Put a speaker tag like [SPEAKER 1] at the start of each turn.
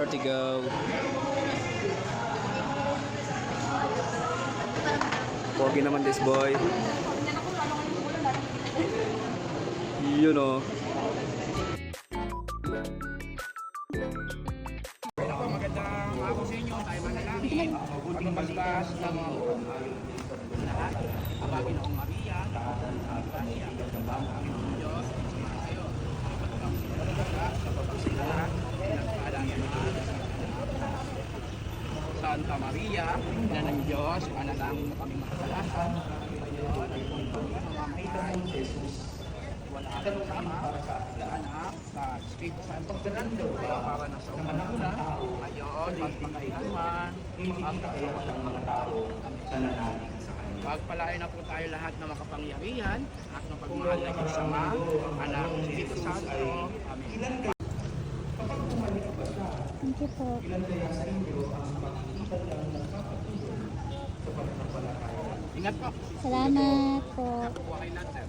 [SPEAKER 1] party go. Pogi naman this boy. Yun o.
[SPEAKER 2] Magandang ako sa inyo, tayo manalangin. Pagmamagpas ng mga lahat. Ang Panginoong Maria, ang Panginoong Diyos, sumama kayo. Santa Maria, Ina ng Diyos, manalangin mo kami makasalanan. Ngayon, ay mamamayan, wala kang sama, sa anak, sa Espiritu Santo, para na sa una, ngayon, magpakailanman, ang mga tao, sa nanalig sa kanya. Pagpalain na po tayo lahat ng makapangyarihan at ng pagmahal ng Ama, Anak, Espiritu Santo. Amen.
[SPEAKER 3] Thank you po.
[SPEAKER 2] Ingat po.
[SPEAKER 3] Salamat po.
[SPEAKER 2] Buhay natin.